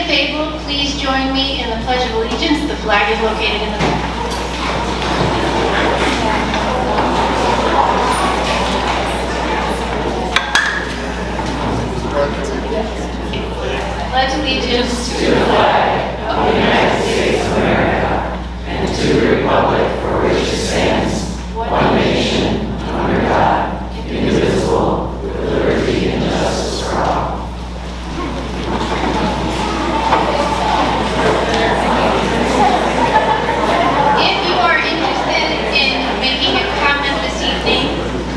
if able, please join me in the Pledge of Allegiance. The flag is located in the back. Pledge allegiance to the flag of the United States of America and to the republic for which it stands, one nation, under God, indivisible, with liberty and justice for all. If you are interested in making a comment this evening,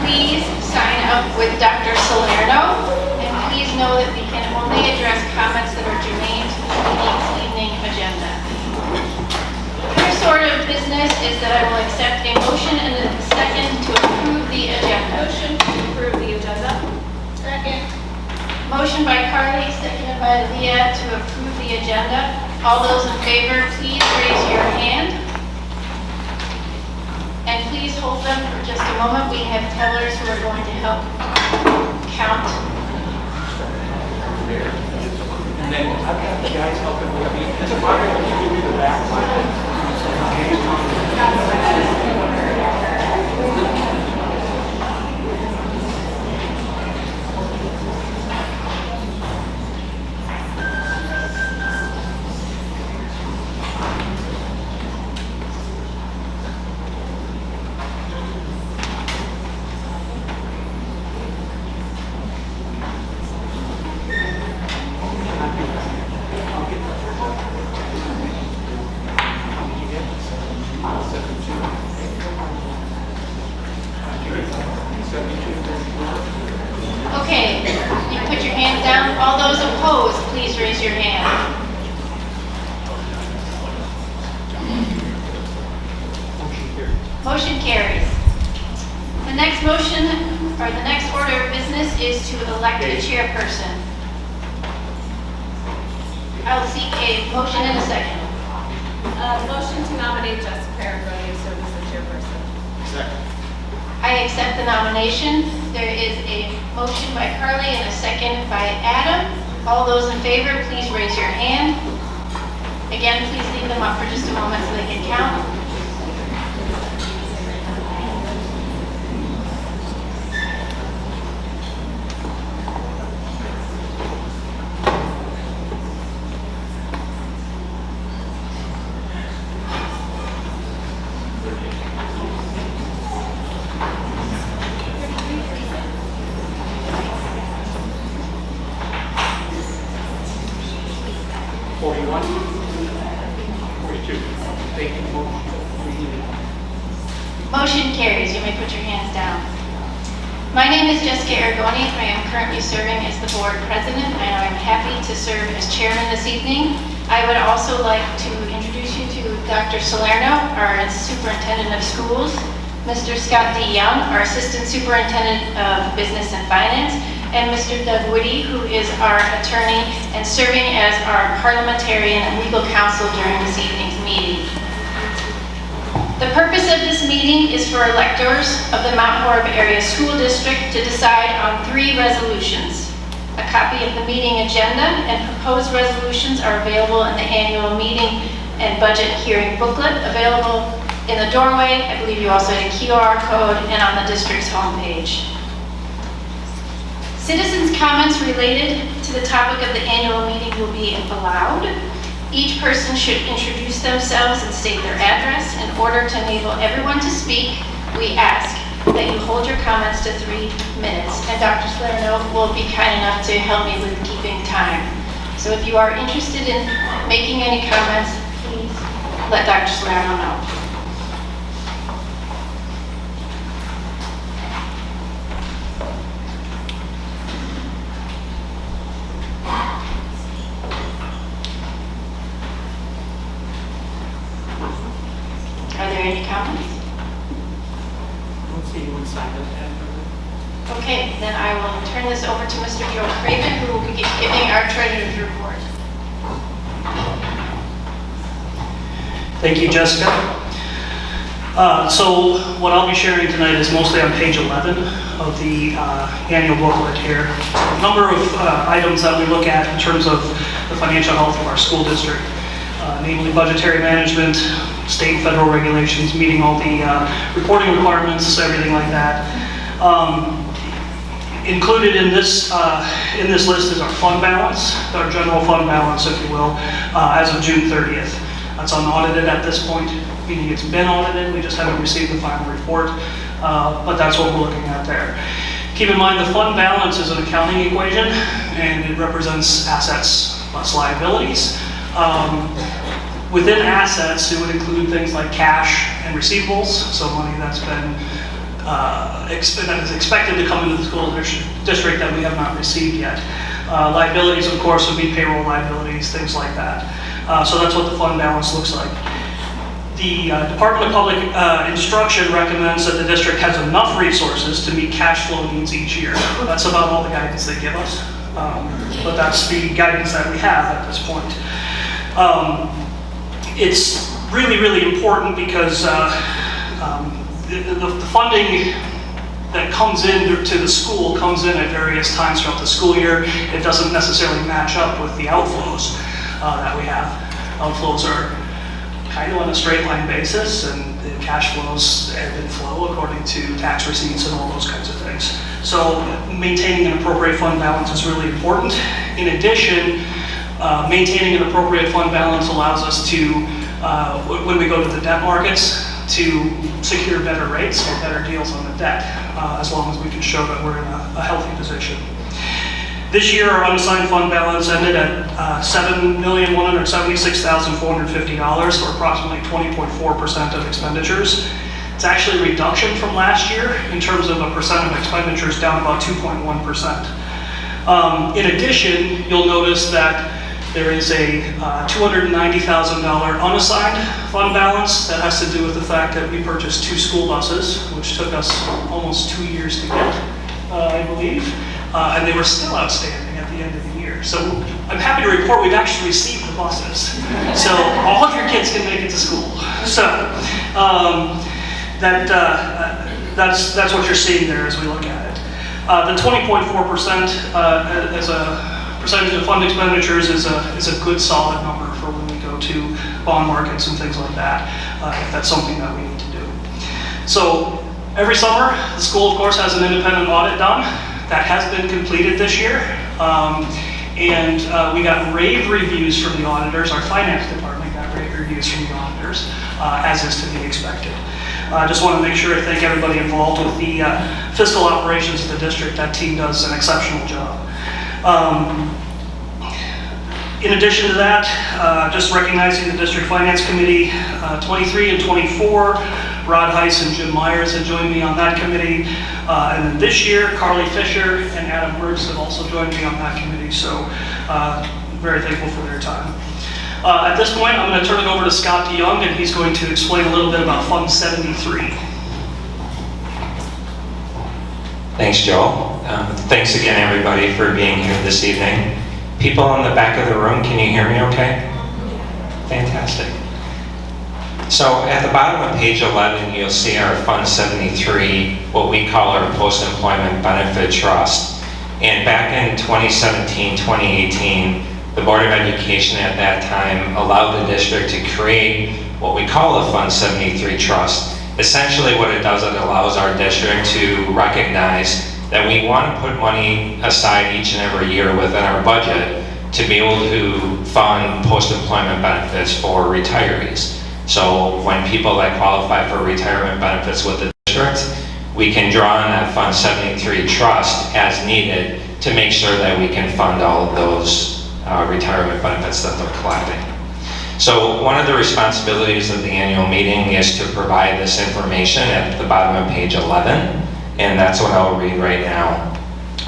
please sign up with Dr. Salerno, and please know that we can only address comments that are germane to the meeting's evening agenda. First order of business is that I will accept a motion and a second to approve the agenda. Motion to approve the agenda. Second. Motion by Carly, seconded by Leah to approve the agenda. All those in favor, please raise your hand. And please hold them for just a moment. We have tellers who are going to help count. And then I've got the guys helping with me. It's a fire, you give me the back line. Okay, you put your hands down. All those opposed, please raise your hand. Motion carries. The next motion, or the next order of business is to elect a chairperson. I'll seek a motion in a second. Motion to nominate Jessica Aragoni to serve as the chairperson. Second. I accept the nomination. There is a motion by Carly and a second by Adam. All those in favor, please raise your hand. Again, please leave them up for just a moment so they can count. Motion carries. You may put your hands down. My name is Jessica Aragoni. I am currently serving as the board president, and I'm happy to serve as chairman this evening. I would also like to introduce you to Dr. Salerno, our superintendent of schools, Mr. Scott D. Young, our assistant superintendent of business and finance, and Mr. Doug Woody, who is our attorney and serving as our parliamentarian and legal counsel during this evening's meeting. The purpose of this meeting is for electors of the Mount Horeb Area School District to decide on 3 resolutions. A copy of the meeting agenda and proposed resolutions are available in the annual meeting and budget hearing booklet available in the doorway. I believe you also had a QR code and on the district's homepage. Citizens' comments related to the topic of the annual meeting will be allowed. Each person should introduce themselves and state their address. In order to enable everyone to speak, we ask that you hold your comments to 3 minutes. And Dr. Salerno will be kind enough to help me with keeping time. So if you are interested in making any comments, please let Dr. Salerno know. Are there any comments? I don't see anyone signed up yet. Okay, then I will turn this over to Mr. Joe Craven, who will be giving our treasurer's report. Thank you, Jessica. So what I'll be sharing tonight is mostly on page 11 of the annual booklet here. A number of items that we look at in terms of the financial health of our school district, namely budgetary management, state and federal regulations, meeting all the reporting requirements, everything like that. Included in this list is our fund balance, our general fund balance, if you will, as of June 30th. That's unaudited at this point, meaning it's been audited. We just haven't received the final report, but that's what we're looking at there. Keep in mind the fund balance is an accounting equation, and it represents assets less liabilities. Within assets, it would include things like cash and receivables, so money that's been that is expected to come into the school district that we have not received yet. Liabilities, of course, would be payroll liabilities, things like that. So that's what the fund balance looks like. The Department of Public Instruction recommends that the district has enough resources to meet cash flow needs each year. That's about all the guidance they give us, but that's the guidance that we have at this point. It's really, really important because the funding that comes in to the school comes in at various times throughout the school year. It doesn't necessarily match up with the outflows that we have. Outflows are kind of on a straight line basis, and the cash flows ebb and flow according to tax receipts and all those kinds of things. So maintaining an appropriate fund balance is really important. In addition, maintaining an appropriate fund balance allows us to, when we go to the debt markets, to secure better rates or better deals on the debt, as long as we can show that we're in a healthy position. This year, our unassigned fund balance ended at $7,176,450, or approximately 20.4% of expenditures. It's actually a reduction from last year in terms of a percent of expenditures, down about 2.1%. In addition, you'll notice that there is a $290,000 unassigned fund balance that has to do with the fact that we purchased 2 school buses, which took us almost 2 years to get, I believe, and they were still outstanding at the end of the year. So I'm happy to report we've actually received the buses. So all of your kids can make it to school. So that's what you're seeing there as we look at it. The 20.4% as a percentage of fund expenditures is a good solid number for when we go to bond markets and things like that, if that's something that we need to do. So every summer, the school, of course, has an independent audit done. That has been completed this year. And we got rave reviews from the auditors. Our finance department got rave reviews from the auditors, as is to be expected. I just want to make sure I thank everybody involved with the fiscal operations of the district. That team does an exceptional job. In addition to that, just recognizing the District Finance Committee, 23 and 24, Rod Heiss and Jim Myers had joined me on that committee. And then this year, Carly Fisher and Adam Mertz have also joined me on that committee, so very thankful for their time. At this point, I'm going to turn it over to Scott DeYoung, and he's going to explain a little bit about Fund 73. Thanks, Joel. Thanks again, everybody, for being here this evening. People in the back of the room, can you hear me okay? Fantastic. So at the bottom of page 11, you'll see our Fund 73, what we call our Post-Employment Benefit Trust. And back in 2017, 2018, the Board of Education at that time allowed the district to create what we call a Fund 73 Trust. Essentially what it does, it allows our district to recognize that we want to put money aside each and every year within our budget to be able to fund post-employment benefits for retirees. So when people that qualify for retirement benefits with the district, we can draw on that Fund 73 Trust as needed to make sure that we can fund all of those retirement benefits that they're collecting. So one of the responsibilities of the annual meeting is to provide this information at the bottom of page 11, and that's what I'll read right now.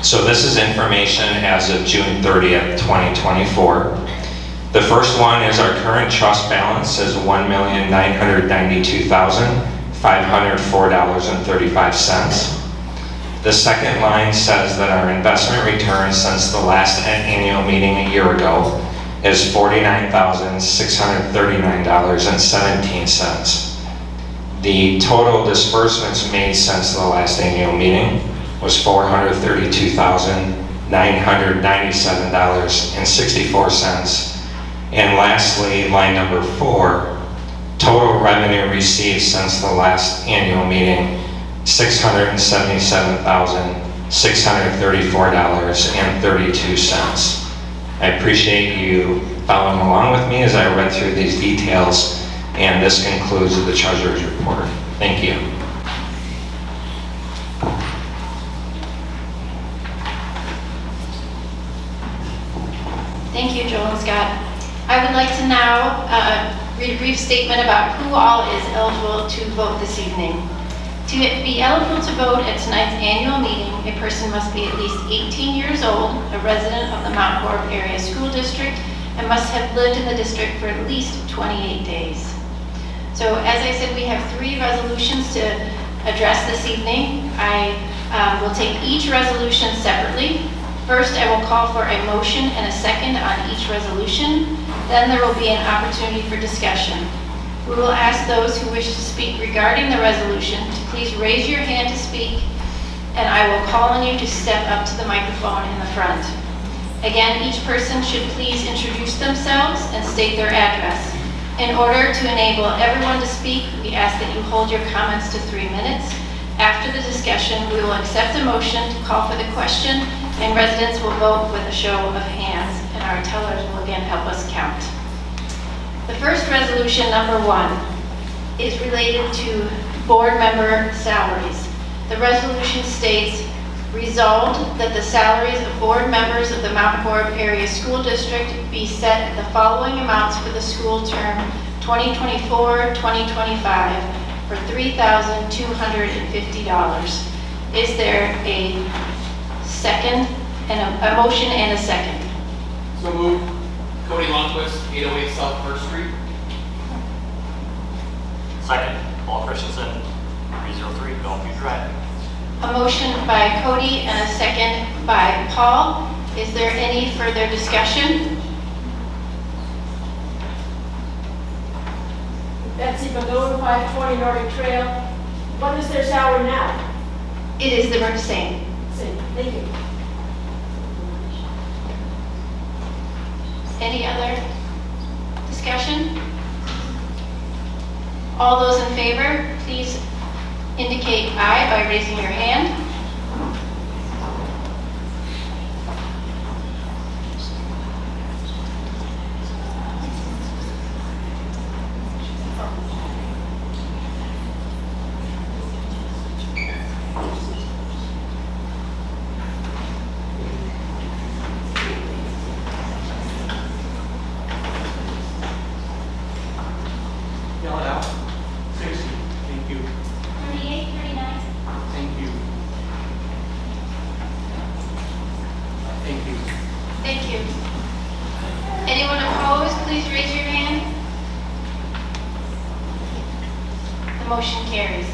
So this is information as of June 30th, 2024. The first one is our current trust balance is $1,992,504.35. The second line says that our investment return since the last annual meeting a year ago is $49,639.17. The total disbursements made since the last annual meeting was $432,900. $997.64. And lastly, line number 4, total revenue received since the last annual meeting, $677,634.32. I appreciate you following along with me as I read through these details, and this concludes the treasurer's report. Thank you. Thank you, Joel and Scott. I would like to now read a brief statement about who all is eligible to vote this evening. To be eligible to vote at tonight's annual meeting, a person must be at least 18 years old, a resident of the Mount Horeb Area School District, and must have lived in the district for at least 28 days. So as I said, we have 3 resolutions to address this evening. I will take each resolution separately. First, I will call for a motion and a second on each resolution. Then there will be an opportunity for discussion. We will ask those who wish to speak regarding the resolution to please raise your hand to speak, and I will call on you to step up to the microphone in the front. Again, each person should please introduce themselves and state their address. In order to enable everyone to speak, we ask that you hold your comments to 3 minutes. After the discussion, we will accept a motion to call for the question, and residents will vote with a show of hands, and our tellers will again help us count. The first resolution, number 1, is related to board member salaries. The resolution states, resolved that the salaries of board members of the Mount Horeb Area School District be set at the following amounts for the school term 2024-2025 for $3,250. Is there a second, and a motion and a second? So moved. Cody Lundquist, 808 South First Street. Second, Paul Christensen, 303 Bellevue Drive. A motion by Cody and a second by Paul. Is there any further discussion? Betsy Bagota, 520 Nordic Trail. What is their salary now? It is the same. Same. Thank you. Any other discussion? All those in favor, please indicate aye by raising your hand. Yell it out. 60. Thank you. 38, 39. Thank you. Thank you. Thank you. Anyone opposed, please raise your hand. The motion carries.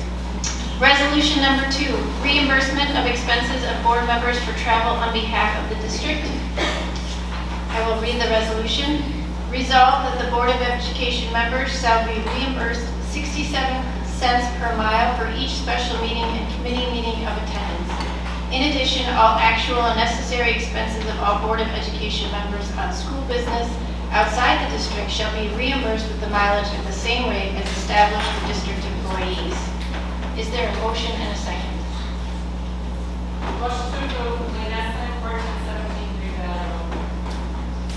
Resolution number 2, reimbursement of expenses of board members for travel on behalf of the district. I will read the resolution. Resolved that the Board of Education members shall be reimbursed 67 cents per mile for each special meeting and committee meeting of attendance. In addition, all actual and necessary expenses of all Board of Education members on school business outside the district shall be reimbursed with the mileage at the same rate as established for district employees. Is there a motion and a second? Motion to approve, Lane Eslin, ordinance 17, Green Valley Road.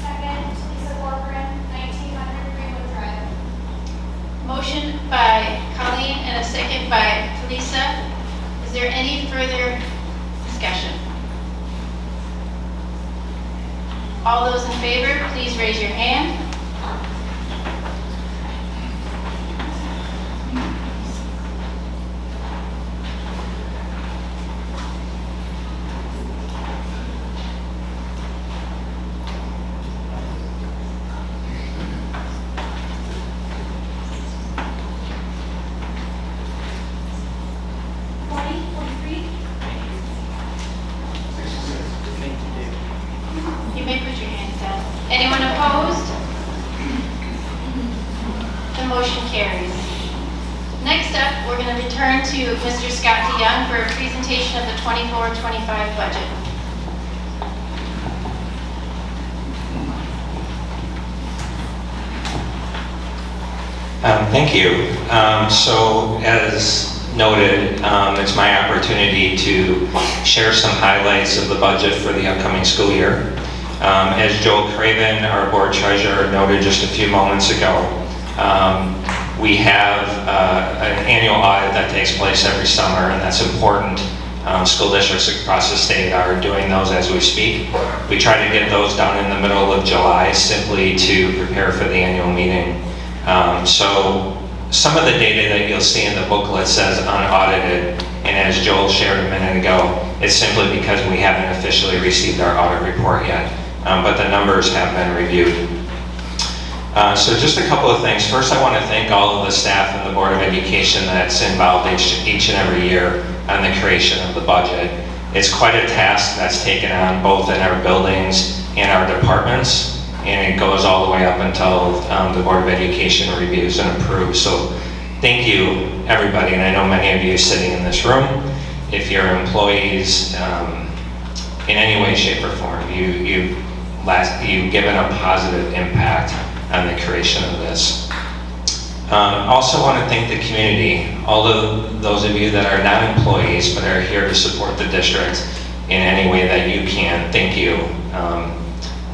Second, Lisa Corcoran, 1900 Greenwood Drive. Motion by Colleen and a second by Lisa. Is there any further discussion? All those in favor, please raise your hand. You may put your hands down. Anyone opposed? The motion carries. Next up, we're going to return to Mr. Scott DeYoung for a presentation of the 24-25 budget. Thank you. So as noted, it's my opportunity to share some highlights of the budget for the upcoming school year. As Joel Craven, our board treasurer, noted just a few moments ago, we have an annual audit that takes place every summer, and that's important. School districts across the state are doing those as we speak. We try to get those done in the middle of July simply to prepare for the annual meeting. So some of the data that you'll see in the booklet says unaudited, and as Joel shared a minute ago, it's simply because we haven't officially received our audit report yet, but the numbers have been reviewed. So just a couple of things. First, I want to thank all of the staff and the Board of Education that's involved each and every year on the creation of the budget. It's quite a task that's taken on both in our buildings and our departments, and it goes all the way up until the Board of Education reviews and approves. So thank you, everybody, and I know many of you sitting in this room. If you're employees in any way, shape, or form, you've given a positive impact on the creation of this. Also want to thank the community, all of those of you that are not employees but are here to support the district in any way that you can. Thank you.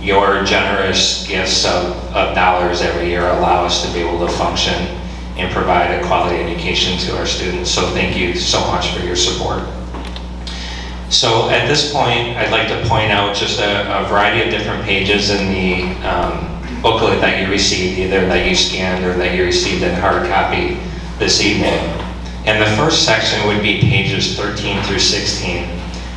Your generous gifts of dollars every year allow us to be able to function and provide a quality education to our students. So thank you so much for your support. So at this point, I'd like to point out just a variety of different pages in the booklet that you received, either that you scanned or that you received in hard copy this evening. And the first section would be pages 13 through 16.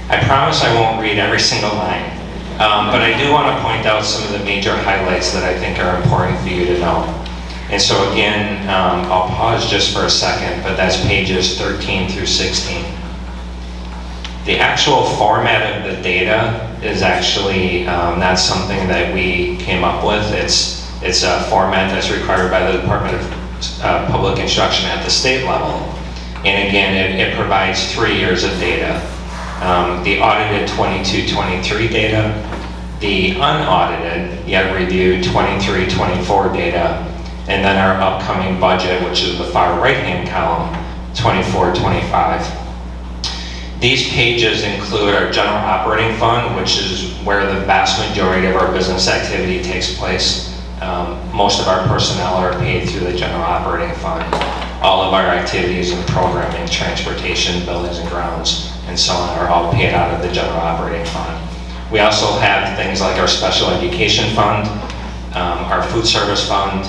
I promise I won't read every single line, but I do want to point out some of the major highlights that I think are important for you to know. And so again, I'll pause just for a second, but that's pages 13 through 16. The actual format of the data is actually not something that we came up with. It's a format that's required by the Department of Public Instruction at the state level. And again, it provides 3 years of data. The audited 22-23 data, the unaudited, yet reviewed 23-24 data, and then our upcoming budget, which is the far right-hand column, 24-25. These pages include our general operating fund, which is where the vast majority of our business activity takes place. Most of our personnel are paid through the general operating fund. All of our activities and programming, transportation, buildings and grounds, and so on are all paid out of the general operating fund. We also have things like our special education fund, our food service fund,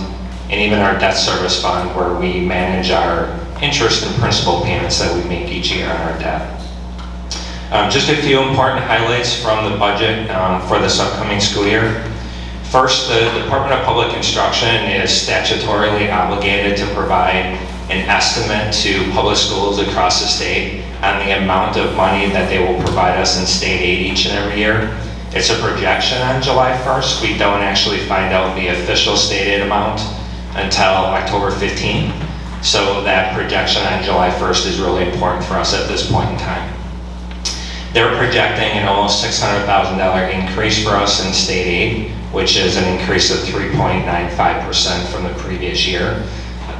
and even our debt service fund, where we manage our interest and principal payments that we make each year on our debt. Just a few important highlights from the budget for this upcoming school year. First, the Department of Public Instruction is statutorily obligated to provide an estimate to public schools across the state on the amount of money that they will provide us in state aid each and every year. It's a projection on July 1st. We don't actually find out the official state aid amount until October 15th. So that projection on July 1st is really important for us at this point in time. They're projecting an almost $600,000 increase for us in state aid, which is an increase of 3.95% from the previous year.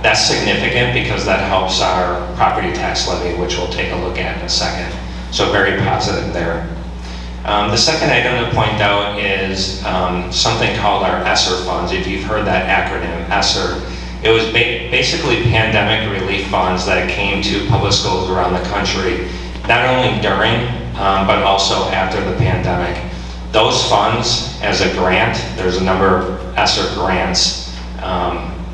That's significant because that helps our property tax levy, which we'll take a look at in a second. So very positive there. The second item to point out is something called our ESSER funds. If you've heard that acronym, ESSER, it was basically pandemic relief funds that came to public schools around the country, not only during, but also after the pandemic. Those funds, as a grant, there's a number of ESSER grants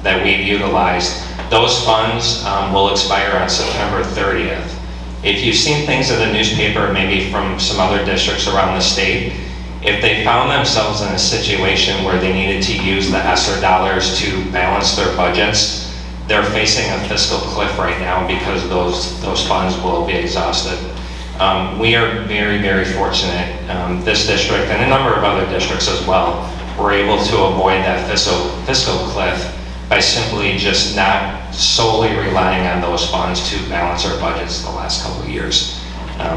that we've utilized. Those funds will expire on September 30th. If you've seen things in the newspaper, maybe from some other districts around the state, if they found themselves in a situation where they needed to use the ESSER dollars to balance their budgets, they're facing a fiscal cliff right now because those funds will be exhausted. We are very, very fortunate, this district and a number of other districts as well, were able to avoid that fiscal cliff by simply just not solely relying on those funds to balance our budgets the last couple of years.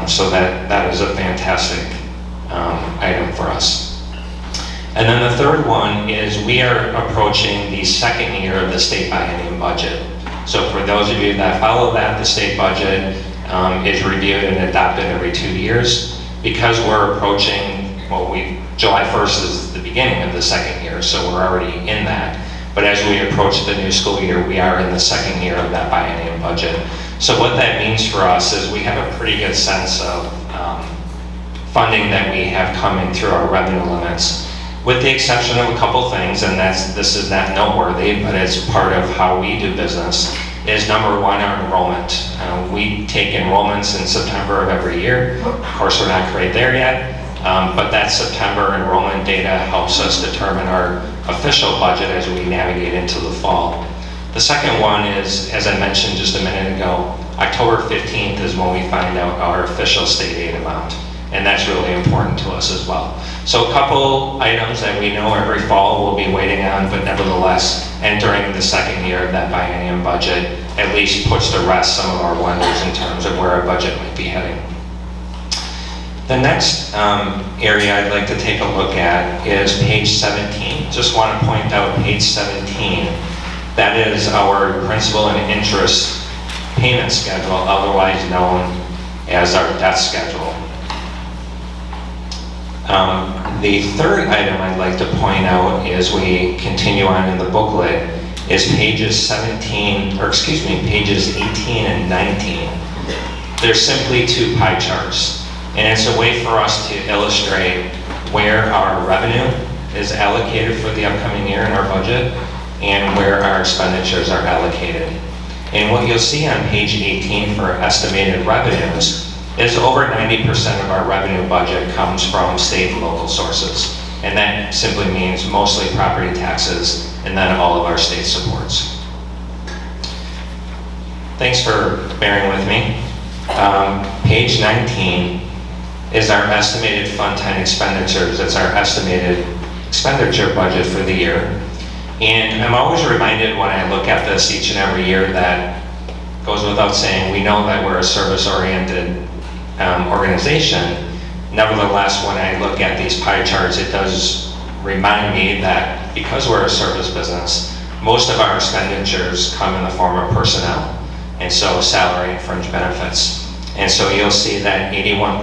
So that is a fantastic item for us. And then the third one is we are approaching the second year of the state biennium budget. So for those of you that follow that, the state budget is reviewed and adopted every 2 years. Because we're approaching, July 1st is the beginning of the second year, so we're already in that. But as we approach the new school year, we are in the second year of that biennium budget. So what that means for us is we have a pretty good sense of funding that we have coming through our revenue limits, with the exception of a couple things, and this is not noteworthy, but it's part of how we do business, is number one, our enrollment. We take enrollments in September of every year. Of course, we're not quite there yet, but that September enrollment data helps us determine our official budget as we navigate into the fall. The second one is, as I mentioned just a minute ago, October 15th is when we find out our official state aid amount, and that's really important to us as well. So a couple items that we know every fall we'll be waiting on, but nevertheless, entering the second year of that biennium budget at least puts to rest some of our wonders in terms of where our budget might be heading. The next area I'd like to take a look at is page 17. Just want to point out page 17. That is our principal and interest payment schedule, otherwise known as our debt schedule. The third item I'd like to point out as we continue on in the booklet is pages 18 and 19. They're simply two pie charts, and it's a way for us to illustrate where our revenue is allocated for the upcoming year in our budget and where our expenditures are allocated. And what you'll see on page 18 for estimated revenues is over 90% of our revenue budget comes from state and local sources. And that simply means mostly property taxes and then all of our state supports. Thanks for bearing with me. Page 19 is our estimated fund 10 expenditures. It's our estimated expenditure budget for the year. And I'm always reminded when I look at this each and every year that goes without saying, we know that we're a service-oriented organization. Nevertheless, when I look at these pie charts, it does remind me that because we're a service business, most of our expenditures come in the form of personnel, and so salary and fringe benefits. And so you'll see that 81%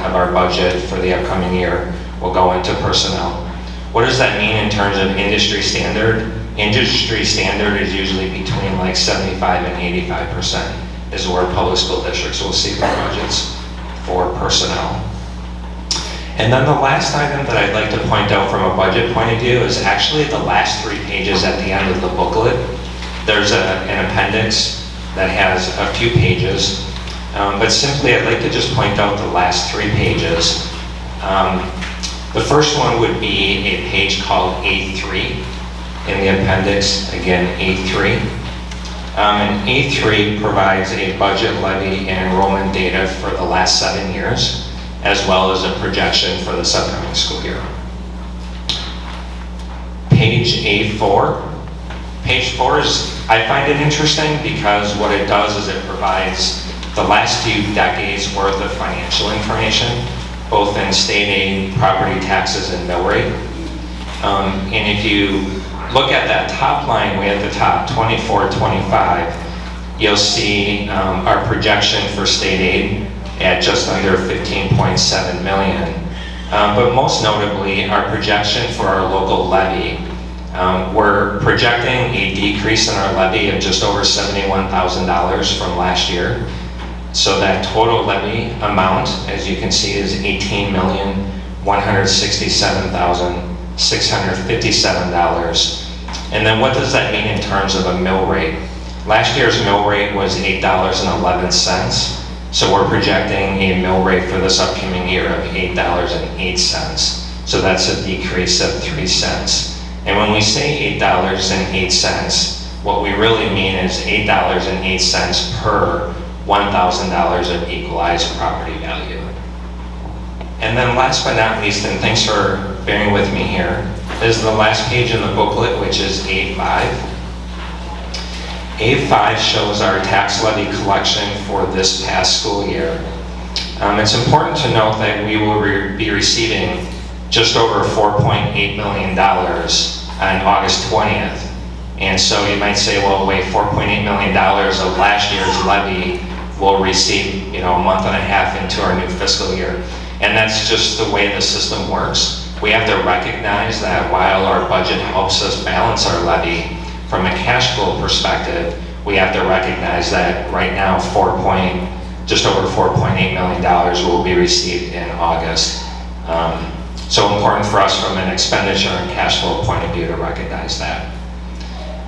of our budget for the upcoming year will go into personnel. What does that mean in terms of industry standard? Industry standard is usually between like 75 and 85% is where public school districts will see their budgets for personnel. And then the last item that I'd like to point out from a budget point of view is actually the last 3 pages at the end of the booklet. There's an appendix that has a few pages, but simply I'd like to just point out the last 3 pages. The first one would be a page called A3 in the appendix, again A3. And A3 provides a budget levy and enrollment data for the last 7 years, as well as a projection for this upcoming school year. Page A4. Page 4 I find it interesting because what it does is it provides the last few decades worth of financial information, both in state aid, property taxes, and mill rate. And if you look at that top line way at the top, 24-25, you'll see our projection for state aid at just under 15.7 million. But most notably, our projection for our local levy. We're projecting a decrease in our levy of just over $71,000 from last year. So that total levy amount, as you can see, is $18,167,657. And then what does that mean in terms of a mill rate? Last year's mill rate was $8.11. So we're projecting a mill rate for this upcoming year of $8.08. So that's a decrease of 3 cents. And when we say $8.08, what we really mean is $8.08 per $1,000 of equalized property value. And then last but not least, and thanks for bearing with me here, is the last page in the booklet, which is A5. A5 shows our tax levy collection for this past school year. It's important to note that we will be receiving just over $4.8 million on August 20th. And so you might say, well, wait, $4.8 million of last year's levy will receive, a month and a half into our new fiscal year. And that's just the way the system works. We have to recognize that while our budget helps us balance our levy, from a cash flow perspective, we have to recognize that right now just over $4.8 million will be received in August. So important for us from an expenditure and cash flow point of view to recognize that.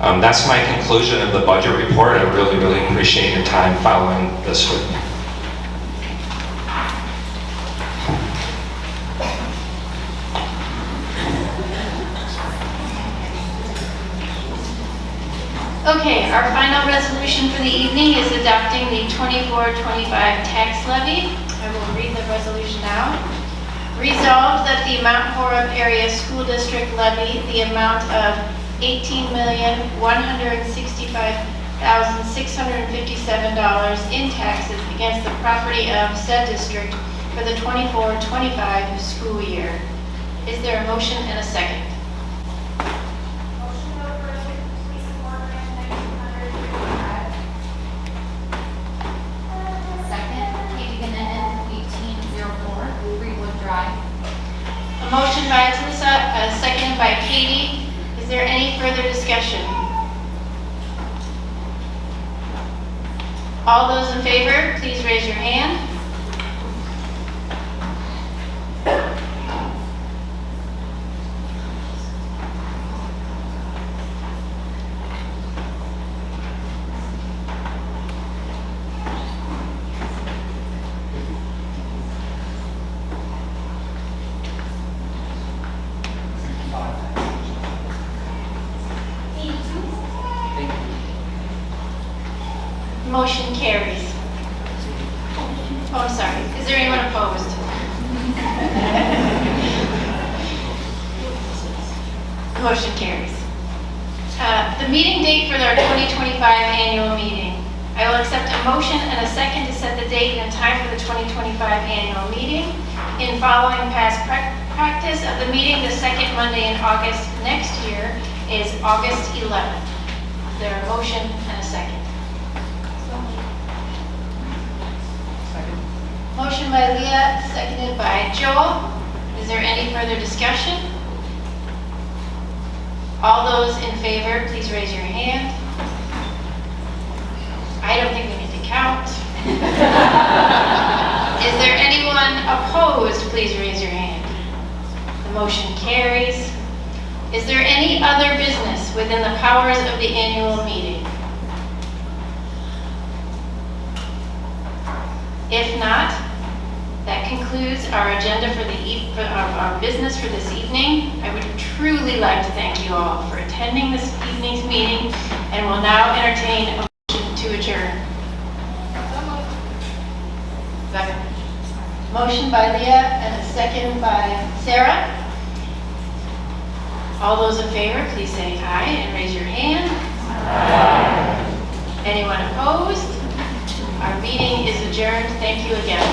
That's my conclusion of the budget report. I really, really appreciate your time following this with me. Okay, our final resolution for the evening is adopting the 24-25 tax levy. I will read the resolution now. Resolved that the Mount Horeb Area School District levy the amount of $18,165,657 in taxes against the property of said district for the 24-25 school year. Is there a motion and a second? Motion to approve, Lisa Corcoran, 1900 Greenwood Drive. Second, Katie Gannett, 1804 Greenwood Drive. A motion by Alyssa, a second by Katie. Is there any further discussion? All those in favor, please raise your hand. Motion carries. Oh, I'm sorry. Is there anyone opposed? Motion carries. The meeting date for our 2025 annual meeting. I will accept a motion and a second to set the date and time for the 2025 annual meeting. In following past practice of the meeting, the second Monday in August next year is August 11th. Is there a motion and a second? Motion by Leah, seconded by Joel. Is there any further discussion? All those in favor, please raise your hand. I don't think we need to count. Is there anyone opposed? Please raise your hand. The motion carries. Is there any other business within the powers of the annual meeting? If not, that concludes our agenda for our business for this evening. I would truly like to thank you all for attending this evening's meeting and will now entertain a motion to adjourn. Second. Motion by Leah and a second by Sarah. All those in favor, please say aye and raise your hand. Aye. Anyone opposed? Our meeting is adjourned. Thank you again.